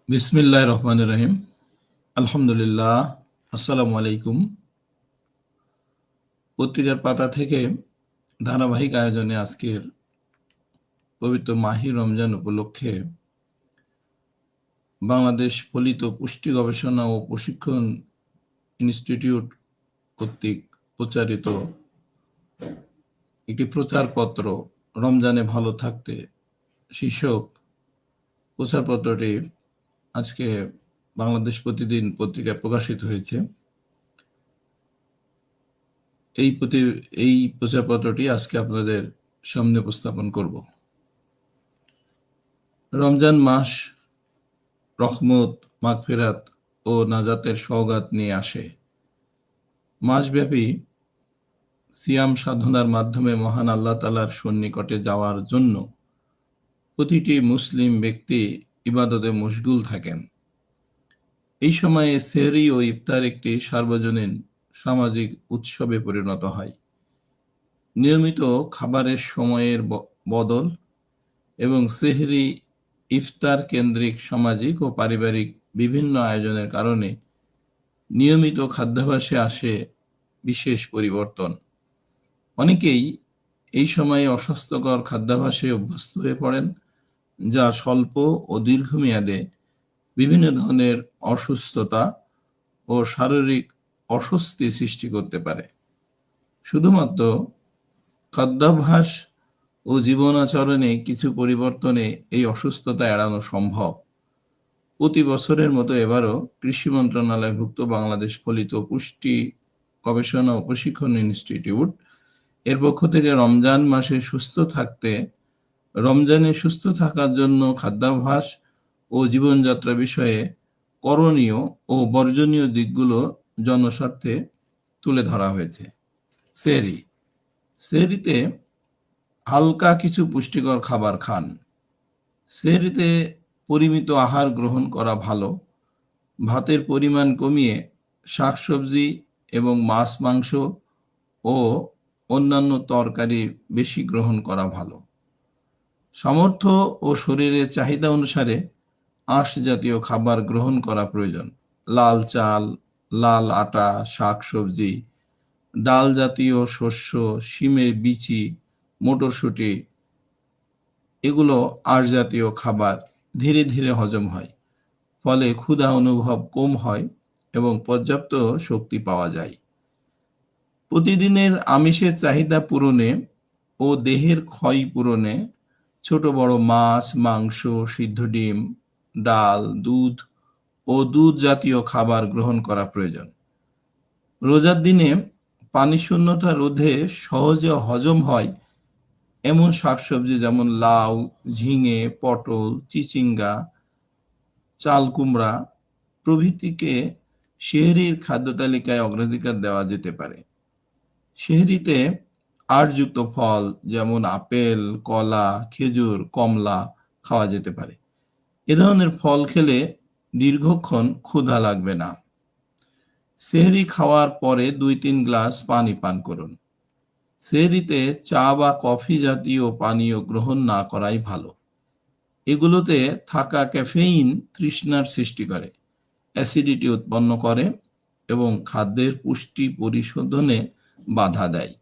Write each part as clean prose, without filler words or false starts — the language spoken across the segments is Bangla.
বিসমিল্লাহির রহমানির রহিম। আলহামদুলিল্লাহ। আসসালামু আলাইকুম। পত্রিকার পাতা থেকে ধারাবাহিক আয়োজনে আজকের পবিত্র মাহে রমজান উপলক্ষে বাংলাদেশ ফলিত পুষ্টি গবেষণা ও প্রশিক্ষণ ইনস্টিটিউট কর্তৃক প্রচারিত একটি প্রচারপত্র রমজানে ভালো থাকতে শীর্ষক প্রচারপত্রটি আজকে বাংলাদেশ প্রতিদিন পত্রিকায় প্রকাশিত হয়েছে। এই প্রচারপত্রটি আজকে আপনাদের সামনে উপস্থাপন করব। রমজান মাস রহমত, মাগফিরাত ও নাজাতের সওগাত নিয়ে আসে। মাসব্যাপী সিয়াম সাধনার মাধ্যমে মহান আল্লাহ তাআলার সন্নিকটে যাওয়ার জন্য প্রতিটি মুসলিম ব্যক্তি ইবাদতে মশগুল থাকেন। এই সময়ে সেহরি ও ইফতার একটি সার্বজনীন সামাজিক উৎসবে পরিণত হয়। নিয়মিত খাবারের সময়ের বদল এবং সেহরি ইফতার কেন্দ্রিক সামাজিক ও পারিবারিক বিভিন্ন আয়োজনের কারণে নিয়মিত খাদ্যাভ্যাসে আসে বিশেষ পরিবর্তন। অনেকেই এই সময়ে অস্বাস্থ্যকর খাদ্যাভ্যাসে অভ্যস্ত হয়ে পড়েন, যা স্বল্প ও দীর্ঘমেয়াদে বিভিন্ন ধরনের অসুস্থতা ও শারীরিক অস্বস্তি সৃষ্টি করতে পারে। শুধুমাত্র খাদ্যাভ্যাস ও জীবনাচরণে কিছু পরিবর্তনে এই অসুস্থতা এড়ানো সম্ভব। প্রতি বছরের মতো এবারও কৃষি মন্ত্রণালয়ভুক্ত বাংলাদেশ ফলিত পুষ্টি গবেষণা ও প্রশিক্ষণ ইনস্টিটিউট এর পক্ষ থেকে রমজানে সুস্থ থাকার জন্য খাদ্যাভ্যাস ও জীবনযাত্রা বিষয়ে করণীয় ও বর্জনীয় দিকগুলো জনস্বার্থে তুলে ধরা হয়েছে। সেহরিতে হালকা কিছু পুষ্টিকর খাবার খান। সেহরিতে পরিমিত আহার গ্রহণ করা ভালো। ভাতের পরিমাণ কমিয়ে শাকসবজি এবং মাছ, মাংস ও অন্যান্য তরকারি বেশি গ্রহণ করা ভালো। সামর্থ্য ও শরীরের চাহিদা অনুসারে আঁশ জাতীয় খাবার গ্রহণ করা প্রয়োজন। লাল চাল, লাল আটা, শাকসবজি, ডাল জাতীয় শস্য, শিমের বিচি, মটরশুঁটি এগুলো আঁশ জাতীয় খাবার ধীরে ধীরে হজম হয়, ফলে ক্ষুধা অনুভব কম হয় এবং পর্যাপ্ত শক্তি পাওয়া যায়। প্রতিদিনের আমিষের চাহিদা পূরণে ও দেহের ক্ষয় পূরণে ছোট বড় মাছ, মাংস, সিদ্ধ ডিম, ডাল, দুধ ও দুধ জাতীয় খাবার গ্রহণ করা প্রয়োজন। রোজার দিনে পানি শূন্যতা রোধে সহজে হজম হয় এমন শাকসবজি যেমন লাউ, ঝিঙে, পটল, চিচিঙ্গা, চাল কুমড়া প্রভৃতিকে সেহরির খাদ্য তালিকায় অগ্রাধিকার দেওয়া যেতে পারে। সেহরিতে আঁশযুক্ত ফল যেমন আপেল, কলা, খেজুর, কমলা খাওয়া যেতে পারে। এ ধরনের ফল খেলে দীর্ঘক্ষণ ক্ষুধা লাগবে না। সেহরি খাওয়ার পরে 2-3 গ্লাস পানি পান করুন। সেহরিতে চা বা কফি জাতীয় পানীয় গ্রহণ না করাই ভালো। এগুলোতে থাকা ক্যাফেইন তৃষ্ণার সৃষ্টি করে, অ্যাসিডিটি উৎপন্ন করে এবং খাদ্যের পুষ্টি পরিশোধনে বাধা দেয়।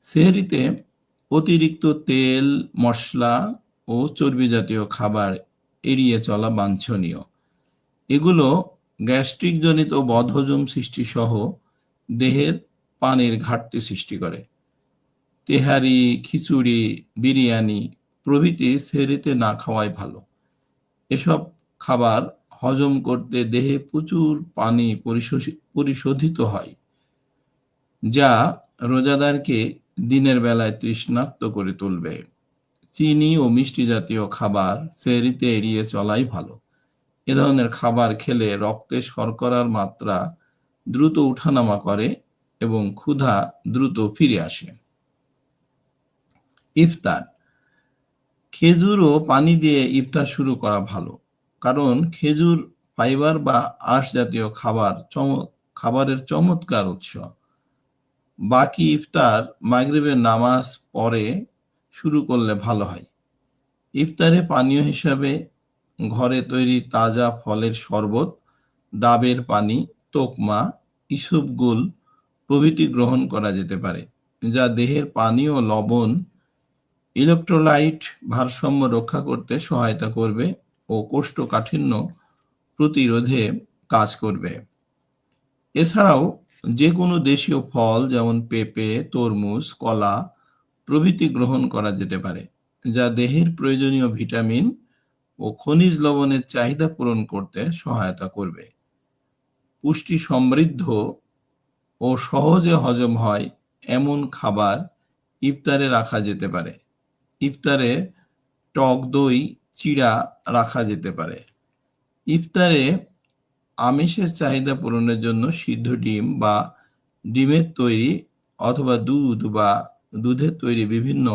সেহরিতে অতিরিক্ত তেল, মশলা ও চর্বি জাতীয় খাবার এড়িয়ে চলা বাঞ্ছনীয়। এগুলো গ্যাস্ট্রিক জনিত বদহজম সৃষ্টি সহ দেহের পানির ঘাটতি সৃষ্টি করে। তেহারি, খিচুড়ি, বিরিয়ানি প্রভৃতি সেহরিতে না খাওয়াই ভালো। এসব খাবার হজম করতে দেহে প্রচুর পানি পরিশোধিত হয়, যা রোজাদারকে দিনের বেলায় তৃষ্ণার্ত করে তুলবে। চিনি ও মিষ্টি জাতীয় খাবার সেহরিতে এড়িয়ে চলাই ভালো। এ ধরনের খাবার খেলে রক্তে শর্করার মাত্রা দ্রুত উঠানামা করে এবং ক্ষুধা দ্রুত ফিরে আসে। ইফতার, খেজুর ও পানি দিয়ে ইফতার শুরু করা ভালো, কারণ খেজুর ফাইবার বা আঁশ জাতীয় খাবারের চমৎকার উৎস। বাকি ইফতার মাগরিবের নামাজ পরে শুরু করলে ভালো হয়। ইফতারে পানীয় হিসাবে ঘরে তৈরি তাজা ফলের শরবত, ডাবের পানি, তোকমা, ইসবগুল প্রভৃতি গ্রহণ করা যেতে পারে, যা দেহের পানি ও লবণ ইলেকট্রোলাইট ভারসাম্য রক্ষা করতে সহায়তা করবে ও কোষ্ঠকাঠিন্য প্রতিরোধে কাজ করবে। এছাড়াও যে কোনো দেশীয় ফল যেমন পেঁপে, তরমুজ, কলা প্রভৃতি গ্রহণ করা যেতে পারে, যা দেহের প্রয়োজনীয় ভিটামিন ও খনিজ লবণের চাহিদা পূরণ করতে সহায়তা করবে। পুষ্টি সমৃদ্ধ ও সহজে হজম হয় এমন খাবার ইফতারে রাখা যেতে পারে। ইফতারে টক দই, চিড়া রাখা যেতে পারে। ইফতারে আমিষের চাহিদা পূরণের জন্য সিদ্ধ ডিম বা ডিমের তৈরি অথবা দুধ বা দুধের তৈরি বিভিন্ন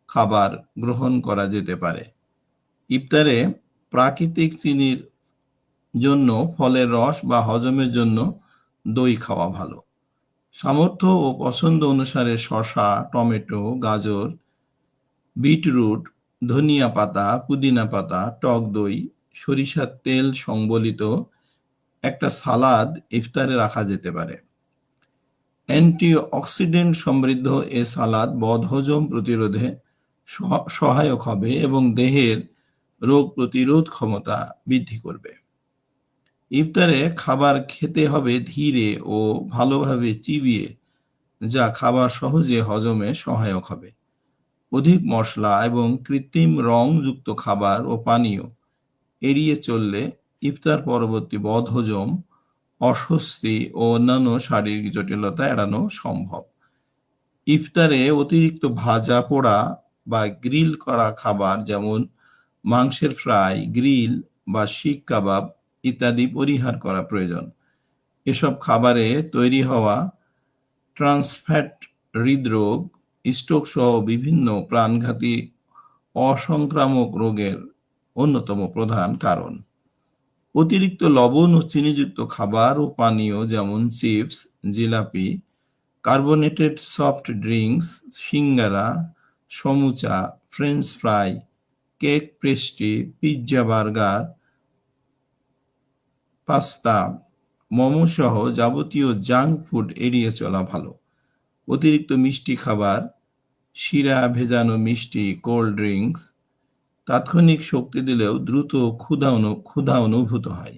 খাবার গ্রহণ করা যেতে পারে। ইফতারে প্রাকৃতিক চিনির জন্য ফলের রস বা হজমের জন্য দই খাওয়া ভালো। সামর্থ্য ও পছন্দ অনুসারে শসা, টমেটো, গাজর, বিটরুট, ধনিয়া পাতা, পুদিনা পাতা, টক দই, সরিষার তেল সংবলিত একটা সালাদ ইফতারে রাখা যেতে পারে। অ্যান্টিঅক্সিডেন্ট সমৃদ্ধ এ সালাদ বদহজম প্রতিরোধে সহায়ক হবে এবং দেহের রোগ প্রতিরোধ ক্ষমতা বৃদ্ধি করবে। ইফতারে খাবার খেতে হবে ধীরে ও ভালোভাবে চিবিয়ে, যা খাবার সহজে হজমে সহায়ক হবে। অধিক মশলা এবং কৃত্রিম রংযুক্ত খাবার ও পানীয় এড়িয়ে চললে ইফতার পরবর্তী বদহজম, অস্বস্তি ও অন্যান্য শারীরিক জটিলতা এড়ানো সম্ভব। ইফতারে অতিরিক্ত ভাজা পোড়া বা গ্রিল করা খাবার যেমন মাংসের ফ্রাই, গ্রিল বা শিক কাবাব ইত্যাদি পরিহার করা প্রয়োজন। এসব খাবারে তৈরি হওয়া ট্রান্সফ্যাট হৃদরোগ, স্ট্রোক সহ বিভিন্ন প্রাণঘাতী অসংক্রামক রোগের অন্যতম প্রধান কারণ। অতিরিক্ত লবণ ও চিনিযুক্ত খাবার ও পানীয় যেমন চিপস, জিলাপি, কার্বোনেটেড সফট ড্রিঙ্কস, সিঙ্গারা, সমুচা, french fry, cake, pastry, pizza, burger, pasta, momo সহ যাবতীয় জাঙ্ক ফুড এড়িয়ে চলা ভালো। অতিরিক্ত মিষ্টি খাবার, শিরা ভেজানো মিষ্টি, কোল্ড ড্রিঙ্কস তাৎক্ষণিক শক্তি দিলেও দ্রুত ক্ষুধা অনুভূত হয়।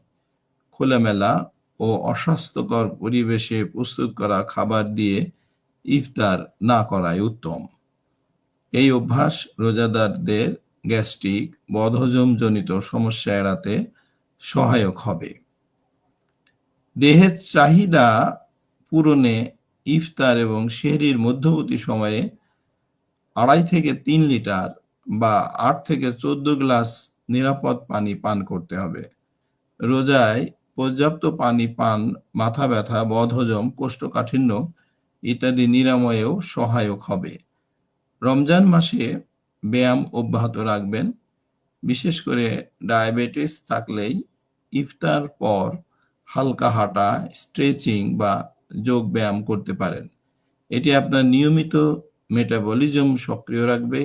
খোলামেলা ও অস্বাস্থ্যকর পরিবেশে প্রস্তুত করা খাবার দিয়ে ইফতার না করাই উত্তম। এই অভ্যাস রোজাদারদের গ্যাস্ট্রিক, বদহজমজনিত সমস্যা এড়াতে সহায়ক হবে। দেহের চাহিদা পূরণে ইফতার এবং সেহরির মধ্যবর্তী সময়ে 2.5 থেকে 3 লিটার বা 8 থেকে 14 গ্লাস নিরাপদ পানি পান করতে হবে। রোজায় পর্যাপ্ত পানি পান মাথা ব্যথা, বদহজম, কোষ্ঠকাঠিন্য ইত্যাদি নিরাময়েও সহায়ক হবে। রমজান মাসে ব্যায়াম অব্যাহত রাখবেন। বিশেষ করে ডায়াবেটিস থাকলেই ইফতার পর হালকা হাঁটা, স্ট্রেচিং বা যোগ ব্যায়াম করতে পারেন। এটি আপনার নিয়মিত মেটাবলিজম সক্রিয় রাখবে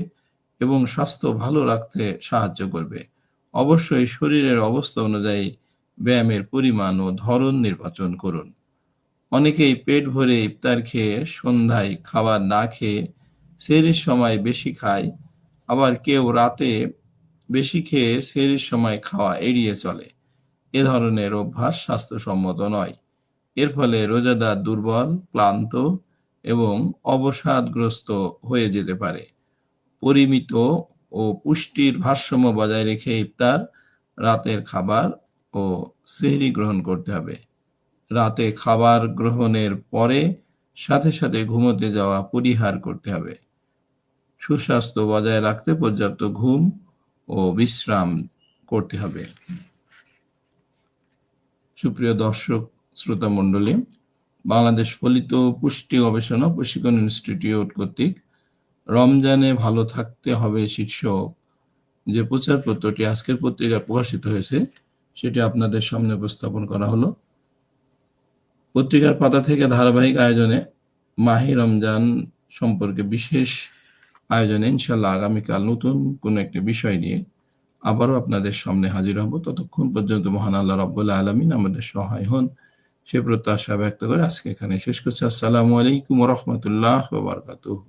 এবং স্বাস্থ্য ভালো রাখতে সাহায্য করবে। অবশ্যই শরীরের অবস্থা অনুযায়ী ব্যায়ামের পরিমাণ ও ধরন নির্বাচন করুন। অনেকেই পেট ভরে ইফতার খেয়ে সন্ধ্যায় খাবার না খেয়ে সেহরির সময় বেশি খায়, আবার কেউ রাতে বেশি খেয়ে সেহরির সময় খাওয়া এড়িয়ে চলে। এ ধরনের অভ্যাস স্বাস্থ্যসম্মত নয়। এর ফলে রোজাদার দুর্বল, ক্লান্ত এবং অবসাদগ্রস্ত হয়ে যেতে পারে। পরিমিত ও পুষ্টির ভারসাম্য বজায় রেখে ইফতার, রাতের খাবার ও সেহরি গ্রহণ করতে হবে। রাতে খাবার গ্রহণের পরে সাথে সাথে ঘুমোতে যাওয়া পরিহার করতে হবে। সুস্বাস্থ্য বজায় রাখতে পর্যাপ্ত ঘুম ও বিশ্রাম করতে হবে। সুপ্রিয় দর্শক শ্রোতা মণ্ডলী, বাংলাদেশ ফলিত পুষ্টি গবেষণা প্রশিক্ষণ ইনস্টিটিউট কর্তৃক রমজানে ভালো থাকতে হবে শীর্ষক যে প্রচারপত্রটি আজকের পত্রিকায় প্রকাশিত হয়েছে সেটি আপনাদের সামনে উপস্থাপন করা হলো। পত্রিকার পাতা থেকে ধারাবাহিক আয়োজনে মাহে রমজান সম্পর্কে বিশেষ আয়োজনে ইনশাল্লাহ আগামীকাল নতুন কোনো একটি বিষয় নিয়ে আবারও আপনাদের সামনে হাজির হব। ততক্ষণ পর্যন্ত মহান আল্লাহ রাব্বুল আলামিন আমাদের সহায় হন, সে প্রত্যাশা ব্যক্ত করে আজকে এখানে শেষ করছি। আসসালামু আলাইকুম ওয়া রাহমাতুল্লাহ ওয়া বারাকাতুহু।